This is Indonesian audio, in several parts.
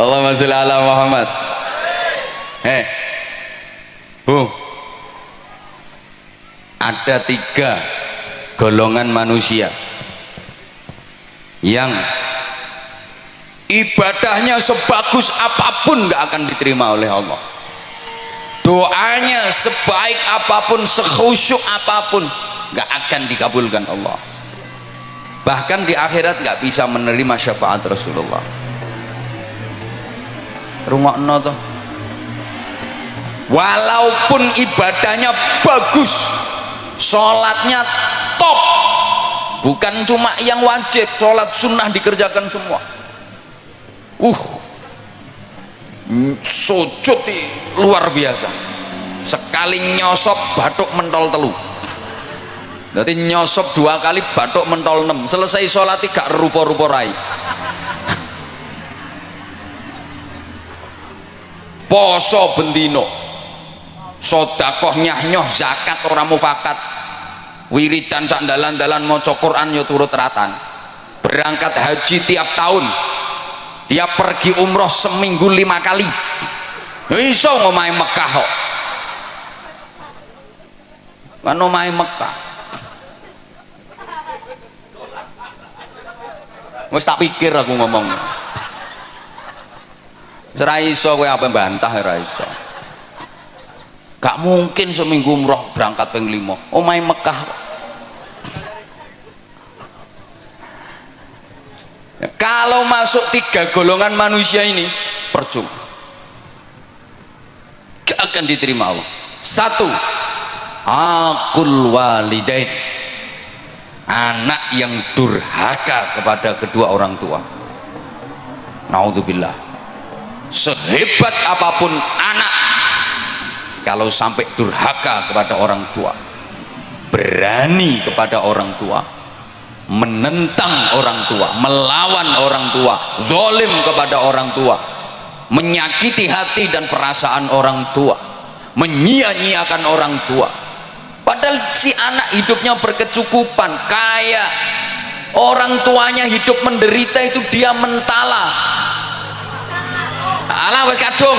Allahumma sholli ala Muhammad. Bu, ada 3 golongan manusia yang ibadahnya sebagus apapun nggak akan diterima oleh Allah, doanya sebaik apapun, sekhusyuk apapun nggak akan dikabulkan Allah, bahkan di akhirat nggak bisa menerima syafaat Rasulullah. Rungokno toh, walaupun ibadahnya bagus, sholatnya top, bukan cuma yang wajib, sholat sunnah dikerjakan semua, sujud luar biasa, sekali nyosop batuk mentol telu, jadi nyosop 2 kali batuk mentol 6, selesai sholat gak rupa-rupa rai. Poso bendino, sodakoh nyah-nyoh, zakat orang mufakat, wiridan sandalan-dalan maca Quran yo turut ratan, berangkat haji tiap tahun, dia pergi umroh seminggu 5 kali, iso ngomahe Mekah kok, kan ngomahe Mekah. Wis tak pikir aku ngomong, ora iso kowe apa bantah, ora iso. Gak mungkin seminggu umroh berangkat ping 5 omahe Mekah. Kalau masuk 3 golongan manusia ini percuma, gak akan diterima Allah. 1, aqul walidain, anak yang durhaka kepada kedua orang tua. Naudzubillah, sehebat apapun anak, kalau sampai durhaka kepada orang tua, berani kepada orang tua, menentang orang tua, melawan orang tua, zalim kepada orang tua, menyakiti hati dan perasaan orang tua, menyia-nyiakan orang tua, padahal si anak hidupnya berkecukupan, kaya, orang tuanya hidup menderita, itu dia mentala. Alah wis kadung,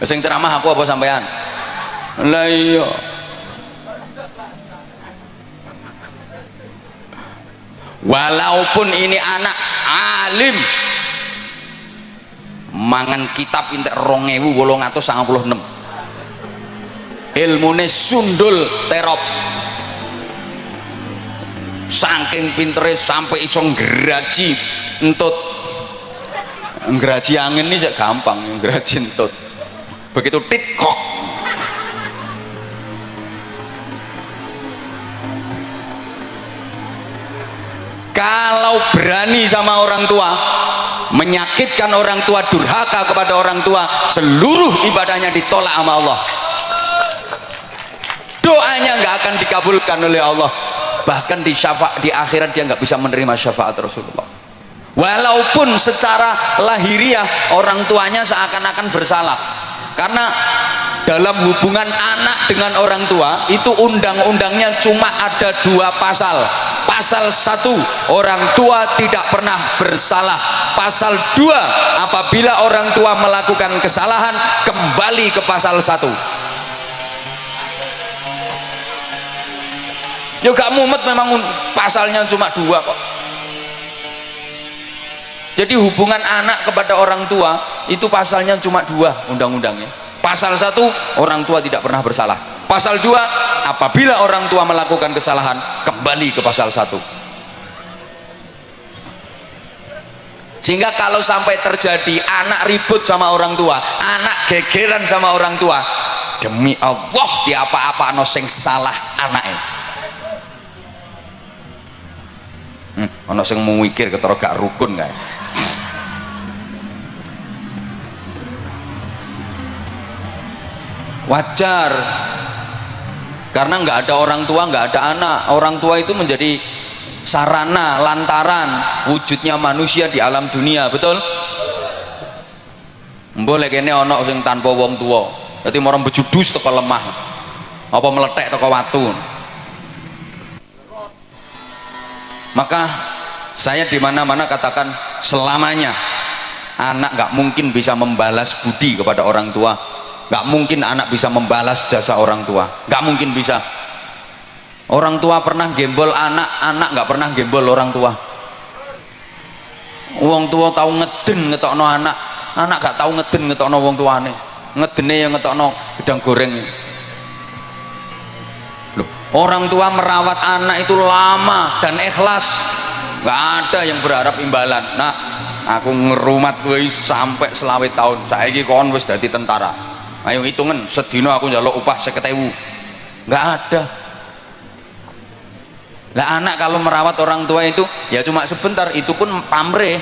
sing ceramah aku apa sampean? Lah iya, walaupun ini anak alim, mangan kitab entek 2896, ilmune sundul terop, saking pintere sampai iso ngraji entut. Ngraji angin ini gampang, ngraji entut begitu titkok. Kalau berani sama orang tua, menyakitkan orang tua, durhaka kepada orang tua, seluruh ibadahnya ditolak sama Allah, doanya nggak akan dikabulkan oleh Allah, bahkan di akhirat dia nggak bisa menerima syafaat Rasulullah. Walaupun secara lahiriah orang tuanya seakan-akan bersalah, karena dalam hubungan anak dengan orang tua itu undang-undangnya cuma ada 2 pasal. Pasal 1, orang tua tidak pernah bersalah. Pasal 2, apabila orang tua melakukan kesalahan, kembali ke pasal 1. Ya gak mumet, memang pasalnya cuma 2 kok. Jadi hubungan anak kepada orang tua itu pasalnya cuma 2 undang-undangnya. Pasal 1, orang tua tidak pernah bersalah. Pasal 2, apabila orang tua melakukan kesalahan, kembali ke pasal 1. Sehingga kalau sampai terjadi anak ribut sama orang tua, anak gegeran sama orang tua, demi Allah di apa-apa no sing salah anaknya. Ono sing mikir ketara gak rukun kae. Wajar, karena nggak ada orang tua, nggak ada anak. Orang tua itu menjadi sarana, lantaran wujudnya manusia di alam dunia, betul? Boleh kene ono sing tanpa wong tua, jadi orang bejudus teko lemah, apa meletek teko watu, Maka saya di mana-mana katakan selamanya anak nggak mungkin bisa membalas budi kepada orang tua, nggak mungkin anak bisa membalas jasa orang tua, nggak mungkin bisa. Orang tua pernah gembol anak, anak nggak pernah gembol orang tua. Wong tua tahu ngeden ngetokno anak, anak gak tahu ngeden ngetokno wong tuane. Ngedene yang ngetokno gedang goreng. Loh, orang tua merawat anak itu lama dan ikhlas, nggak ada yang berharap imbalan. Nah, aku ngerumat kowe sampai selawe tahun, saiki kon wis dadi tentara, ayo hitungan sedina aku njaluk upah 50.000, nggak ada. Lah anak kalau merawat orang tua itu ya cuma sebentar, itu pun pamrih,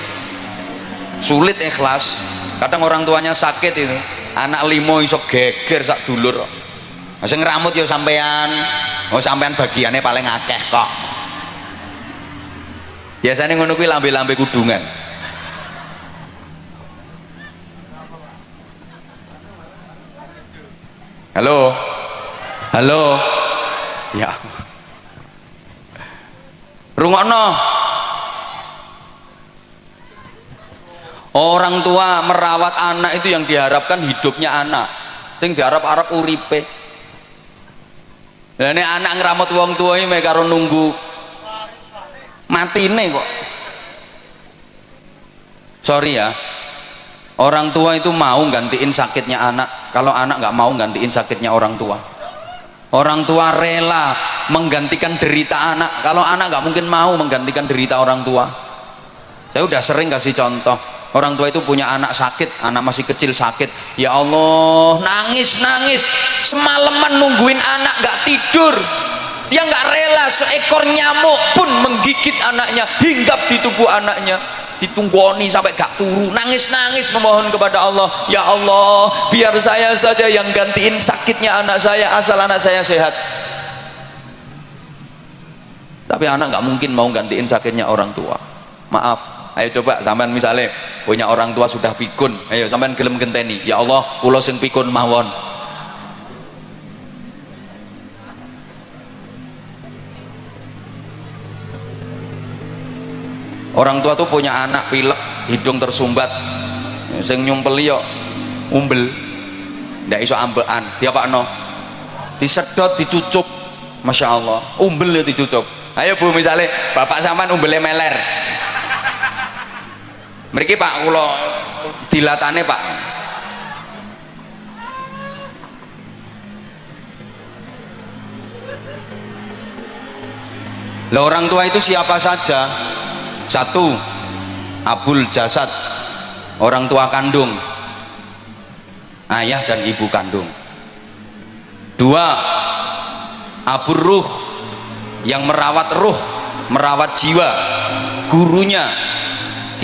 sulit ikhlas. Kadang orang tuanya sakit itu, anak limo iso geger sak dulur. Sing ngramut ya sampean, oh sampean bagiannya paling akeh kok. Biasanya ngono kuwi lambe-lambe kudungan. Halo, halo, ya. Rungokno, orang tua merawat anak itu yang diharapkan hidupnya anak, sing diharap-harap uripe. Lah nek anak ngramut wong tua iki mek karo nunggu matine kok. Sorry ya, orang tua itu mau gantiin sakitnya anak, kalau anak nggak mau gantiin sakitnya orang tua. Orang tua rela menggantikan derita anak, kalau anak nggak mungkin mau menggantikan derita orang tua. Saya udah sering kasih contoh, orang tua itu punya anak sakit, anak masih kecil sakit, ya Allah, nangis semalaman nungguin anak nggak tidur. Dia nggak rela seekor nyamuk pun menggigit anaknya, hinggap di tubuh anaknya, ditunggoni sampai gak turu, nangis memohon kepada Allah, ya Allah, biar saya saja yang gantiin sakitnya anak saya asal anak saya sehat. Tapi anak nggak mungkin mau gantiin sakitnya orang tua. Maaf, ayo coba sampean misalnya punya orang tua sudah pikun, ayo sampean gelem genteni, ya Allah, kula sing pikun mawon. Orang tua tuh punya anak pilek, hidung tersumbat, sing nyumpeli yo umbel, ndak iso ambekan, diapakno? Disedot, dicucup, masya Allah, umbel ya dicucup. Ayo bu, misalnya bapak sampean umbelnya meler, mriki pak, kula dilatane pak. Lah orang tua itu siapa saja? Satu, abul jasad, orang tua kandung, ayah dan ibu kandung. Dua, abur ruh, yang merawat ruh, merawat jiwa, gurunya,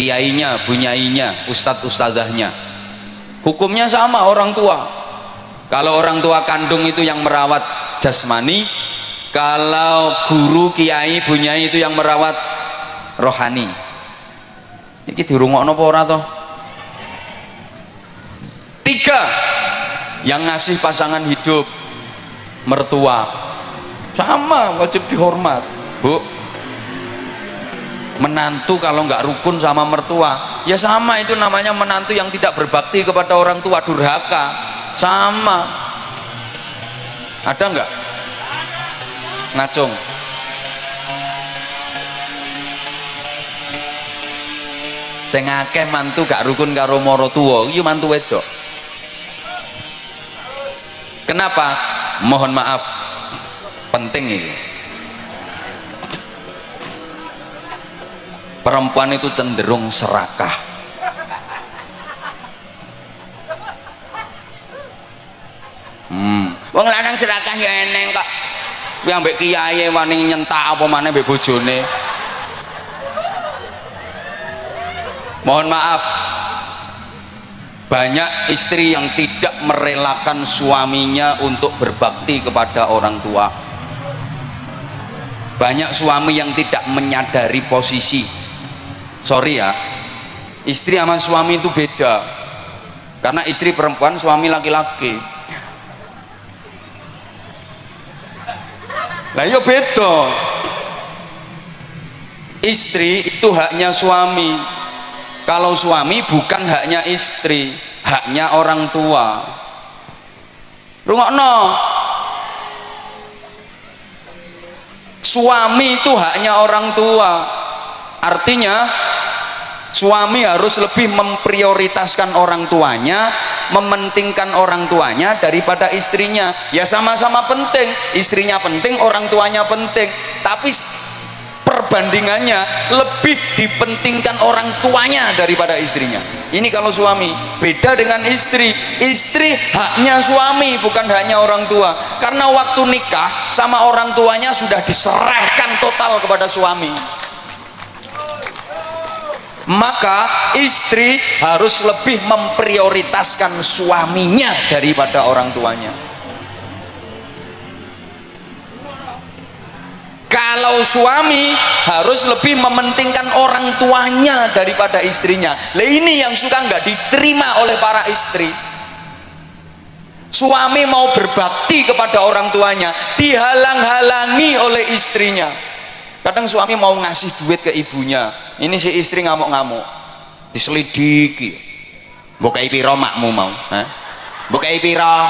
kiainya, bunyainya, ustadz ustadzahnya. Hukumnya sama orang tua. Kalau orang tua kandung itu yang merawat jasmani, kalau guru, kiai, bunyai itu yang merawat rohani. Iki dirungokno apa ora toh? Tiga, yang ngasih pasangan hidup, mertua, sama wajib dihormat. Bu, menantu kalau nggak rukun sama mertua, ya sama, itu namanya menantu yang tidak berbakti kepada orang tua, durhaka. Sama. Ada nggak? Ngacung. Sing akeh mantu gak rukun karo mara tuwa, iki mantu wedok. Kenapa? Mohon maaf, penting ini. Perempuan itu cenderung serakah. Wong lanang serakah ya eneng kok. Kuwi ambek kiai wani nyentak apa maneh mbek bojone. Mohon maaf, banyak istri yang tidak merelakan suaminya untuk berbakti kepada orang tua. Banyak suami yang tidak menyadari posisi. Sorry ya, istri sama suami itu beda. Karena istri perempuan, suami laki-laki. Lah iya beda. Istri itu haknya suami. Kalau suami bukan haknya istri, haknya orang tua. Rungokno, suami itu haknya orang tua. Artinya suami harus lebih memprioritaskan orang tuanya, mementingkan orang tuanya daripada istrinya. Ya sama-sama penting, istrinya penting, orang tuanya penting, tapi perbandingannya lebih dipentingkan orang tuanya daripada istrinya. Ini kalau suami. Beda dengan istri. Istri haknya suami, bukan haknya orang tua. Karena waktu nikah sama orang tuanya sudah diserahkan total kepada suami. Maka istri harus lebih memprioritaskan suaminya daripada orang tuanya. Kalau suami harus lebih mementingkan orang tuanya daripada istrinya. Lah ini yang suka nggak diterima oleh para istri. Suami mau berbakti kepada orang tuanya, dihalang-halangi oleh istrinya. Kadang suami mau ngasih duit ke ibunya, ini si istri ngamuk-ngamuk, diselidiki. Mbok kei pira makmu mau? Mbok kei pira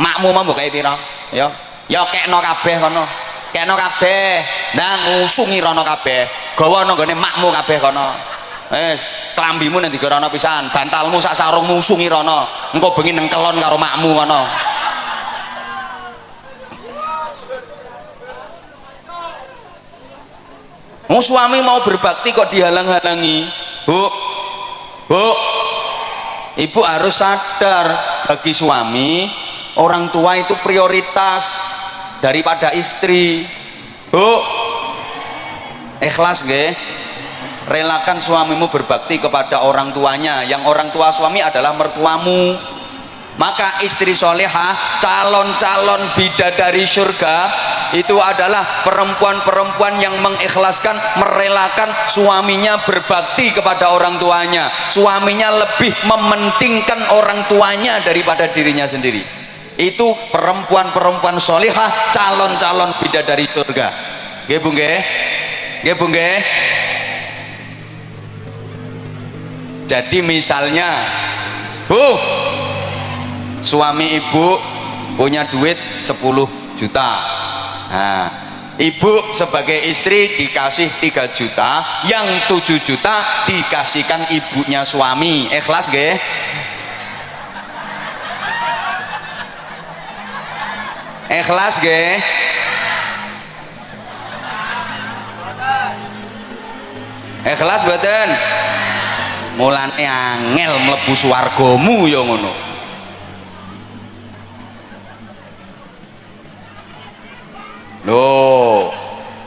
makmu mau? Mbok kei pira? Ya kekno kabeh kono. Kekno kabeh, ndang ngusungi rono kabeh, gawa nang gone makmu kabeh kono. Wis, klambimu nang digerono pisan, bantalmu sak sarungmu ngusungi rono. Engko bengi nang kelon karo makmu kono. Suami mau berbakti kok dihalang-halangi. Bu, ibu harus sadar, bagi suami orang tua itu prioritas daripada istri. Bu, ikhlas nggih, relakan suamimu berbakti kepada orang tuanya, yang orang tua suami adalah mertuamu. Maka istri solehah, calon-calon bidadari surga itu adalah perempuan-perempuan yang mengikhlaskan, merelakan suaminya berbakti kepada orang tuanya. Suaminya lebih mementingkan orang tuanya daripada dirinya sendiri. Itu perempuan-perempuan solehah, calon-calon bidadari surga. Nggih Bu nggih? Nggih Bu nggih? Jadi misalnya, Bu, suami ibu punya duit 10 juta. Nah, ibu sebagai istri dikasih 3 juta, yang 7 juta dikasihkan ibunya suami. Ikhlas nggih? Ikhlas nggih? Ikhlas mboten? Mulane angel mlebu swargamu ya ngono. Loh,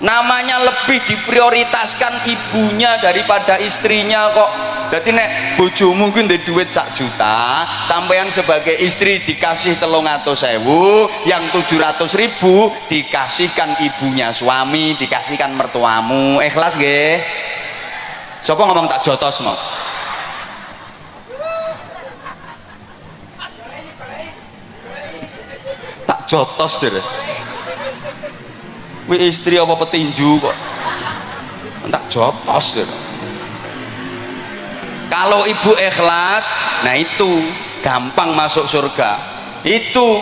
namanya lebih diprioritaskan ibunya daripada istrinya kok. Jadi nek bojomu ku ndek duit 1 juta, sampean sebagai istri dikasih 300.000, yang 700.000 dikasihkan ibunya suami, dikasihkan mertuamu. Ikhlas nggih? Sapa ngomong tak jotosno? Tak jotos deh. Wi istri apa petinju kok tak jotos gitu. Kalau ibu ikhlas, nah itu gampang masuk surga. Itu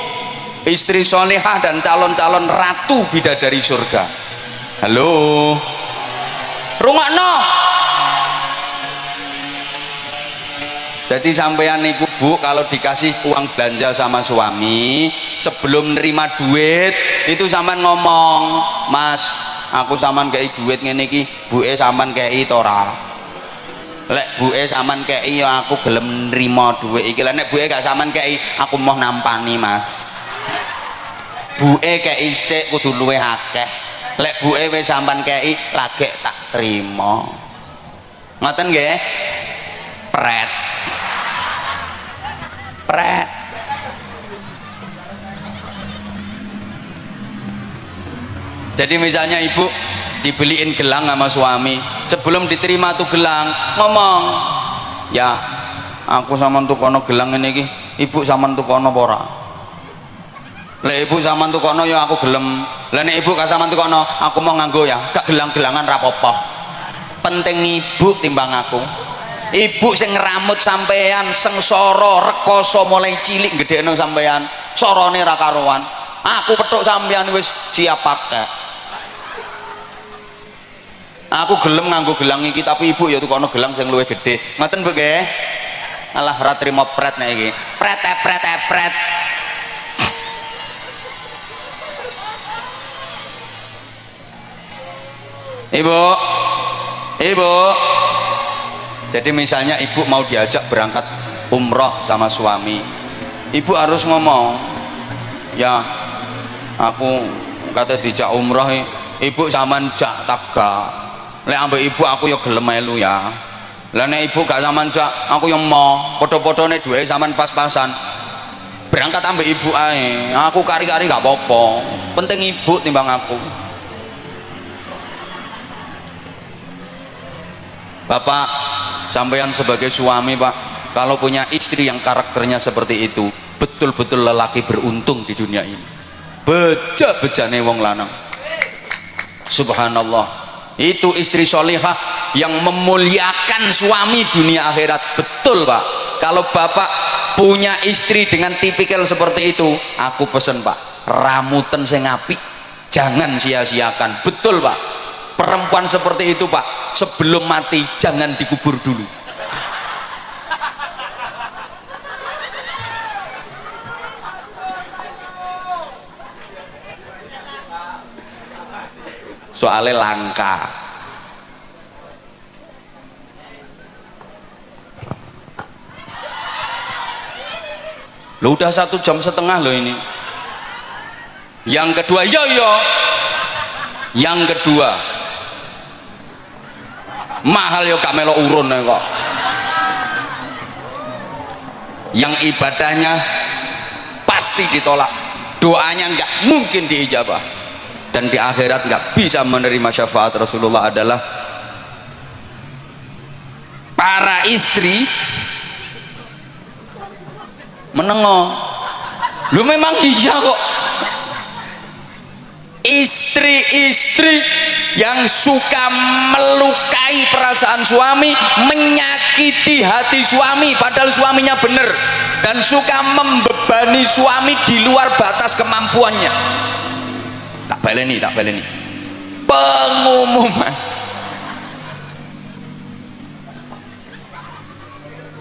istri solehah dan calon-calon ratu bidadari surga. Halo, rungokno. Jadi sampean niku Bu, kalau dikasih uang belanja sama suami, sebelum nerima duit itu sampean ngomong, Mas, aku sampean kei duit ngene iki, buke sampean kei to ora? Lek buke sampean kei ya aku gelem nerima duit iki. Lek nek buke gak sampean kei, aku mau nampani, Mas. Buke kei sik kudu luwih akeh. Lek buke wis sampean kei, lagek tak trima. Ngoten nggih? Pret. Jadi misalnya ibu dibeliin gelang sama suami, sebelum diterima tuh gelang ngomong, ya aku sama tukono gelang ini ki, ibu sama tukono pora. Le ibu sama tukono ya aku gelem. Lah nek ibu gak sama tukono, aku mau nganggo ya, gak gelang-gelangan rapopo. penting ibu timbang aku. Ibu sing ngramut sampean, sengsara rekoso mulai cilik gedhekno sampean, sorone ra karuan. Aku petuk sampean wis siap pakai. Aku gelem nganggo gelang iki, tapi ibu ya tukono gelang sing luwih gedhe. Ngoten Bu nggih. Alah ora trimo pret nek iki. Pret. Ibu. Jadi misalnya ibu mau diajak berangkat umroh sama suami, ibu harus ngomong, ya aku kata dijak umroh, ibu saman jak tak gak. Lek ambek ibu aku ya gelem melu ya. Lah nek ibu gak saman jak, aku yang mau podo-podone duwe saman pas-pasan. Berangkat ambek ibu ae. Aku kari-kari gak apa-apa. Penting ibu timbang aku. Bapak, sampean sebagai suami Pak, kalau punya istri yang karakternya seperti itu, betul-betul lelaki beruntung di dunia ini. Beja-bejane wong lanang. Subhanallah, itu istri solihah yang memuliakan suami dunia akhirat. Betul Pak. Kalau Bapak punya istri dengan tipikal seperti itu, aku pesen Pak, ramuten sing apik, jangan sia-siakan. Betul Pak. Perempuan seperti itu Pak, sebelum mati jangan dikubur dulu. Soalnya langka. Lo udah 1,5 jam loh ini. Yang kedua, yang kedua, mahal yo gak melo urun kok. Yang ibadahnya pasti ditolak, doanya nggak mungkin diijabah, dan di akhirat nggak bisa menerima syafaat Rasulullah adalah para istri menengok. Lu memang iya kok. Istri-istri yang suka melukai perasaan suami, menyakiti hati suami padahal suaminya benar, dan suka membebani suami di luar batas kemampuannya. Tak baleni pengumuman.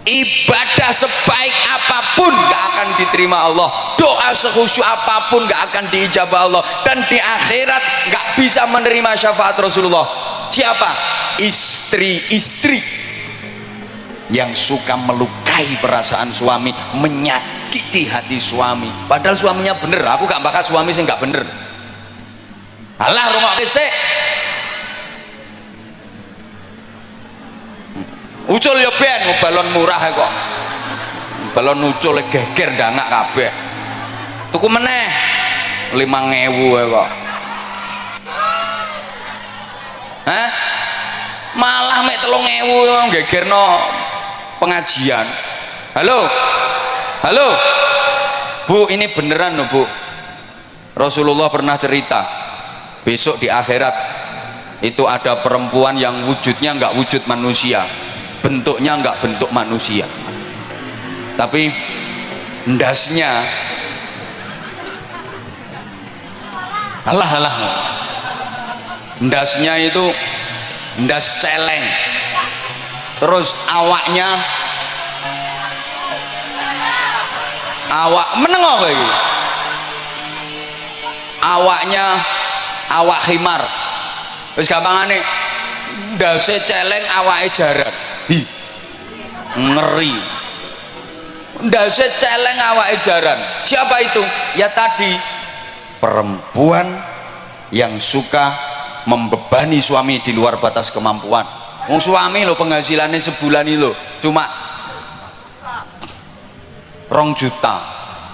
Ibadah sebaik apapun gak akan diterima Allah, doa sekhusyuk apapun gak akan diijabah Allah, dan di akhirat gak bisa menerima syafaat Rasulullah. Siapa? Istri-istri yang suka melukai perasaan suami, menyakiti hati suami padahal suaminya bener. Aku gak bakal suami sih gak bener. Alah rungokke sik. Ucul ya ben balon murah kok. Balon ucul geger ndangak kabeh. Tuku meneh 5.000 kok. Hah? Malah mek 3.000 gegerno pengajian. Halo. Bu, ini beneran loh Bu. Rasulullah pernah cerita, besok di akhirat itu ada perempuan yang wujudnya nggak wujud manusia, bentuknya nggak bentuk manusia, tapi ndasnya ndasnya itu ndas celeng, terus awaknya awak menengok lagi, awaknya awak khimar, wis gampangane ndase celeng awake jaran. Hi, ngeri. Ndase celeng awake jaran. Siapa itu? Ya tadi, perempuan yang suka membebani suami di luar batas kemampuan. Wong suami lo penghasilannya sebulan ini lo cuma 2 juta.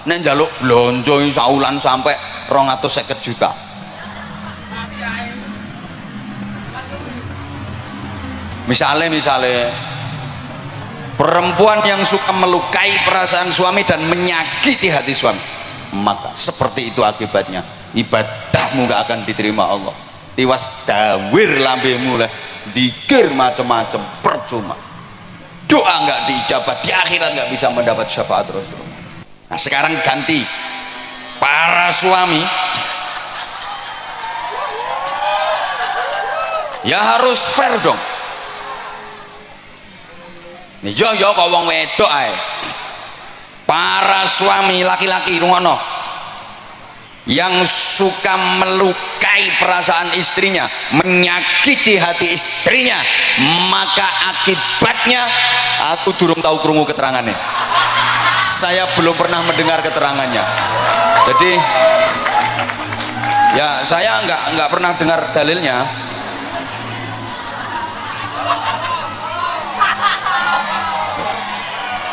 Nek njaluk blonjo saulan sampai 250 juta. Misalnya perempuan yang suka melukai perasaan suami dan menyakiti hati suami, maka seperti itu akibatnya, ibadahmu gak akan diterima Allah. Tiwas dawir lambemu lah, zikir macam-macam percuma, doa nggak diijabah, di akhirat nggak bisa mendapat syafaat Rasulullah. Nah sekarang ganti, para suami ya harus fair dong. Nih yo kok wong wedok ae. Para suami laki-laki rungono yang suka melukai perasaan istrinya, menyakiti hati istrinya, maka akibatnya aku durung tahu krungu keterangannya. Saya belum pernah mendengar keterangannya. Jadi ya saya nggak pernah dengar dalilnya.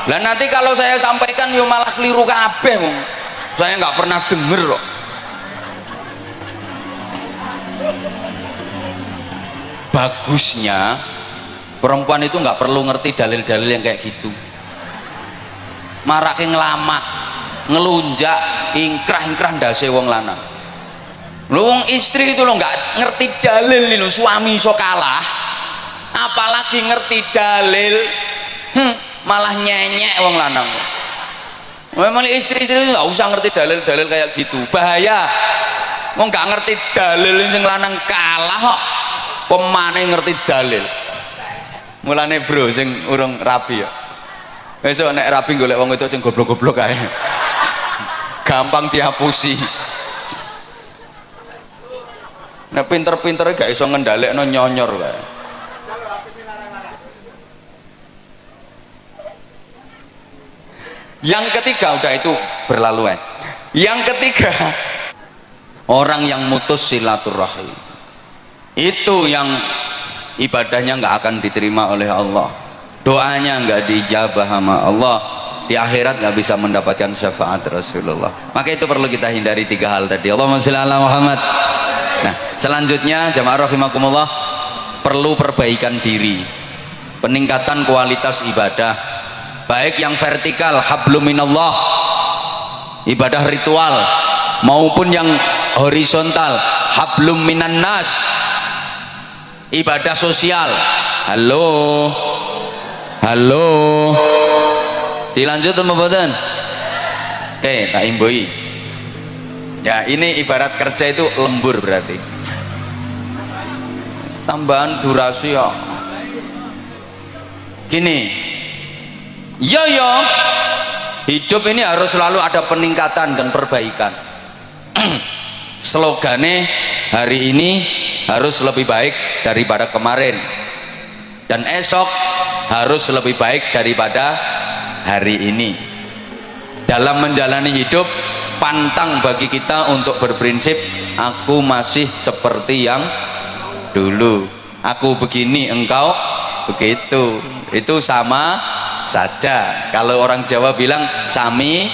Lah nanti kalau saya sampaikan yo malah keliru kabeh. Saya nggak pernah denger kok. Bagusnya perempuan itu nggak perlu ngerti dalil-dalil yang kayak gitu. Marake ngelamak, ngelunjak, ingkrah-ingkrah ndase wong lanang. Lho wong istri itu lo nggak ngerti dalil ini, suami iso kalah, apalagi ngerti dalil. Malah nyenyek wong lanang. Memang istri itu nggak usah ngerti dalil-dalil kayak gitu, bahaya. Wong nggak ngerti dalil sing lanang kalah kok, pemane ngerti dalil. Mulane bro sing urung rapi ya, besok nek rapi golek wong itu sing goblok-goblok ae, gampang dihapusi. Nek pinter-pintere gak iso ngendhalekno nyonyor kae. Yang ketiga udah itu berlalu. Yang ketiga, orang yang mutus silaturahim itu yang ibadahnya nggak akan diterima oleh Allah, doanya nggak dijabah sama Allah, di akhirat nggak bisa mendapatkan syafaat Rasulullah. Maka itu perlu kita hindari tiga hal tadi. Allahumma sholli ala Muhammad. Nah selanjutnya jamaah rahimakumullah, perlu perbaikan diri, peningkatan kualitas ibadah, baik yang vertikal hablum minallah, ibadah ritual, maupun yang horizontal hablum minan nas, ibadah sosial. Halo dilanjut sama boten? Oke tak imbui ya, ini ibarat kerja itu lembur, berarti tambahan durasi ya gini. Yo hidup ini harus selalu ada peningkatan dan perbaikan. Slogane hari ini harus lebih baik daripada kemarin, dan esok harus lebih baik daripada hari ini. Dalam menjalani hidup, pantang bagi kita untuk berprinsip aku masih seperti yang dulu, aku begini engkau begitu. Itu sama saja. Kalau orang Jawa bilang sami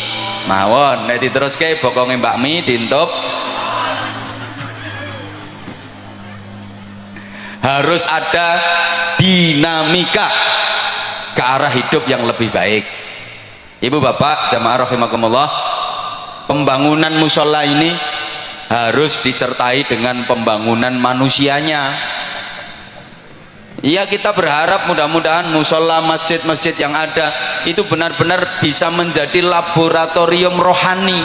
mawon, nek diteruske bokonge Mbak Mi dintup. Harus ada dinamika ke arah hidup yang lebih baik. Ibu bapak jamaah rahimakumullah, pembangunan musola ini harus disertai dengan pembangunan manusianya. Ya kita berharap mudah-mudahan musola, masjid-masjid yang ada itu benar-benar bisa menjadi laboratorium rohani,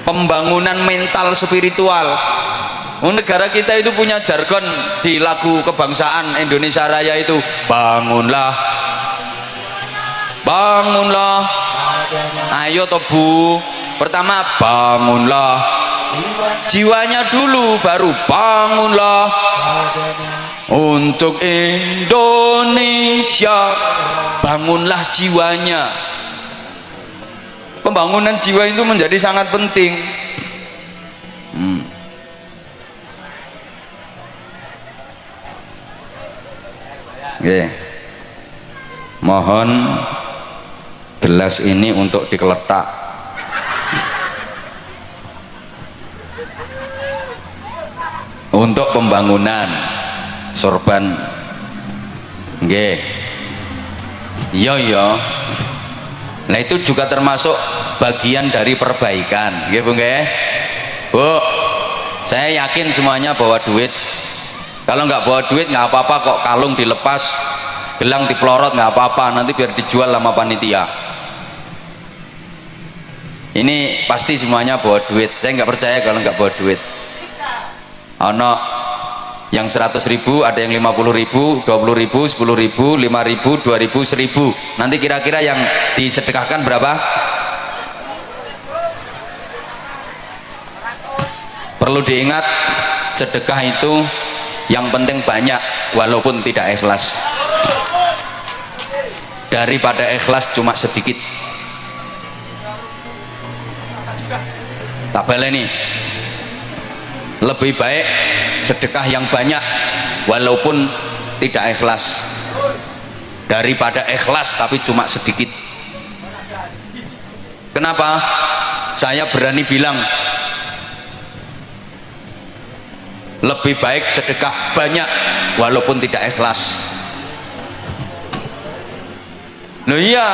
pembangunan mental spiritual. Negara kita itu punya jargon di lagu kebangsaan Indonesia Raya itu, bangunlah, bangunlah, ayo toh Bu. Pertama bangunlah jiwanya dulu, baru bangunlah untuk Indonesia. Bangunlah jiwanya. Pembangunan jiwa itu menjadi sangat penting. Mohon gelas ini untuk dikeletak. Untuk pembangunan sorban. Nggih. Iya. Nah itu juga termasuk bagian dari perbaikan. Nggih Bu nggih. Bu, saya yakin semuanya bawa duit. Kalau nggak bawa duit nggak apa-apa kok, kalung dilepas, gelang dipelorot nggak apa-apa, nanti biar dijual sama panitia. Ini pasti semuanya bawa duit. Saya nggak percaya kalau nggak bawa duit. Ono yang 100.000, ada yang 50.000, 20.000, 10.000, 5.000, 2.000, 1.000. Nanti kira-kira yang disedekahkan berapa? Perlu diingat, sedekah itu yang penting banyak walaupun tidak ikhlas, daripada ikhlas cuma sedikit. Tak baleni, lebih baik sedekah yang banyak walaupun tidak ikhlas daripada ikhlas tapi cuma sedikit. Kenapa saya berani bilang lebih baik sedekah banyak walaupun tidak ikhlas? Loh iya,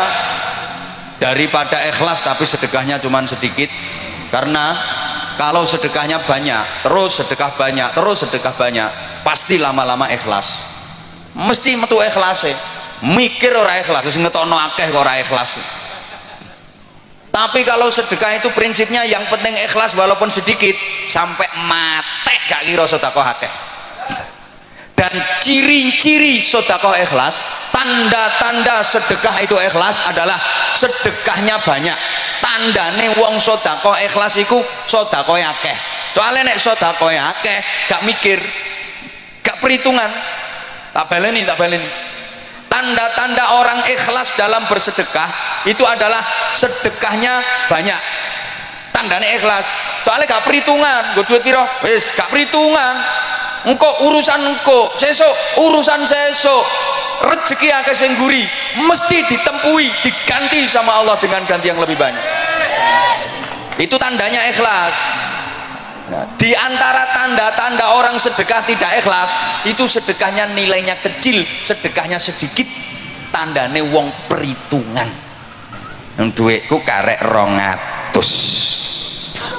daripada ikhlas tapi sedekahnya cuma sedikit. Karena kalau sedekahnya banyak, terus sedekah banyak, terus sedekah banyak, pasti lama-lama ikhlas. Mesti metu ikhlas ya. Mikir ora ikhlas, terus ngetokno akeh kok ora ikhlas. Tapi kalau sedekah itu prinsipnya yang penting ikhlas walaupun sedikit, sampai mate gak kira sedekah akeh. Dan ciri-ciri sedekah ikhlas, tanda-tanda sedekah itu ikhlas adalah sedekahnya banyak. Tandane wong sedekah ikhlas iku sedekah akeh. Soalnya nek sedekah akeh gak mikir, gak perhitungan. Tak baleni. Tanda-tanda orang ikhlas dalam bersedekah itu adalah sedekahnya banyak. Tandane ikhlas. Soalnya gak perhitungan, gue duit piro? Wis gak perhitungan. Engko urusan engko, sesuk urusan sesuk. Rezeki akeh sing nguri, mesti ditempui, diganti sama Allah dengan ganti yang lebih banyak. Itu tandanya ikhlas. Nah, di antara tanda-tanda orang sedekah tidak ikhlas, itu sedekahnya nilainya kecil, sedekahnya sedikit. Tandane wong perhitungan. Duitku karek 200.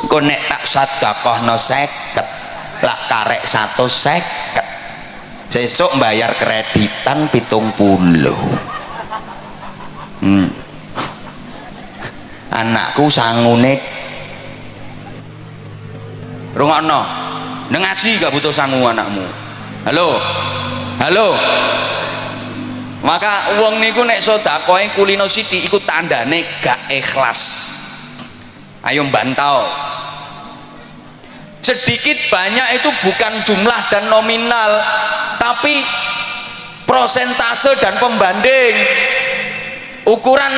Engko nek tak sedekahno 50. Lah karek 150, sesuk bayar kreditan 70. Anakku sangune rungokno, nang ngaji gak butuh sangu anakmu. Halo. Maka wong niku nek sedekahe kulino sithik iku tandane gak ikhlas. Ayo bantau. Sedikit banyak itu bukan jumlah dan nominal, tapi prosentase dan pembanding. Ukuran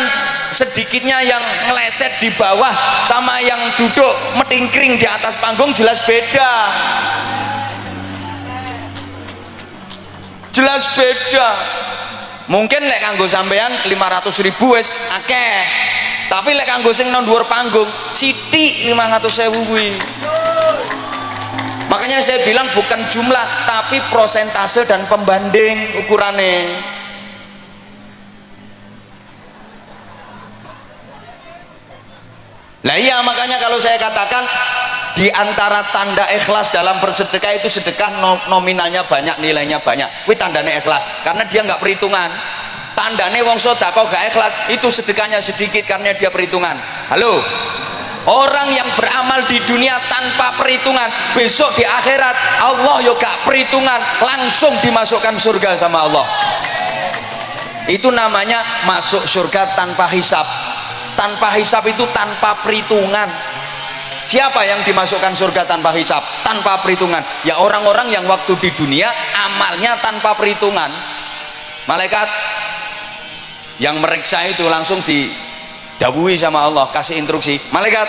sedikitnya yang ngeleset di bawah sama yang duduk metingkring di atas panggung jelas beda. Jelas beda. Mungkin lek kanggo sampean 500.000 wis akeh, tapi lek kanggo sing nang dhuwur panggung sithik 500.000 kuwi. Makanya saya bilang bukan jumlah tapi prosentase dan pembanding ukurannya. Lah iya, makanya kalau saya katakan di antara tanda ikhlas dalam bersedekah itu sedekah nominalnya banyak, nilainya banyak. Kuwi tandane ikhlas karena dia nggak perhitungan. Tandane wong sedekah gak ikhlas itu sedekahnya sedikit karena dia perhitungan. Halo. Orang yang beramal di dunia tanpa perhitungan, besok di akhirat Allah yo gak perhitungan, langsung dimasukkan surga sama Allah. Itu namanya masuk surga tanpa hisab. Tanpa hisab itu tanpa perhitungan. Siapa yang dimasukkan surga tanpa hisab, tanpa perhitungan? Ya orang-orang yang waktu di dunia amalnya tanpa perhitungan. Malaikat yang meriksa itu langsung didhawuhi sama Allah, kasih instruksi, malaikat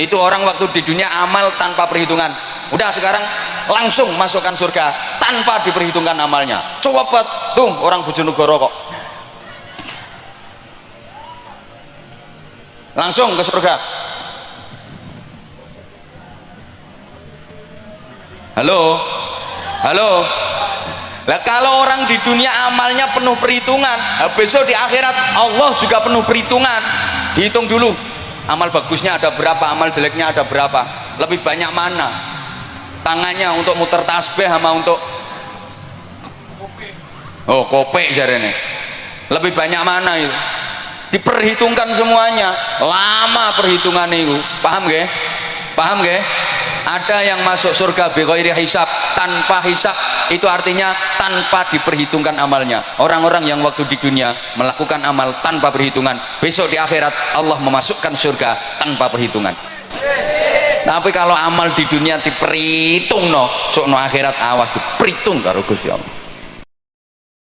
itu orang waktu di dunia amal tanpa perhitungan, udah sekarang langsung masukkan surga tanpa diperhitungkan amalnya. Coba tung orang Bojonegoro kok langsung ke surga. Halo. Lah kalau orang di dunia amalnya penuh perhitungan, besok di akhirat Allah juga penuh perhitungan. Hitung dulu, amal bagusnya ada berapa, amal jeleknya ada berapa, lebih banyak mana tangannya untuk muter tasbih sama untuk Oh kopek jarene. Lebih banyak mana itu? Diperhitungkan semuanya, lama perhitungan itu. Paham gak? Paham gak? Ada yang masuk surga bighairi hisab, tanpa hisab, itu artinya tanpa diperhitungkan amalnya. Orang-orang yang waktu di dunia melakukan amal tanpa perhitungan, besok di akhirat Allah memasukkan surga tanpa perhitungan. Tapi kalau amal di dunia diperhitung no, sok no akhirat awas diperhitung karo Gusti Allah.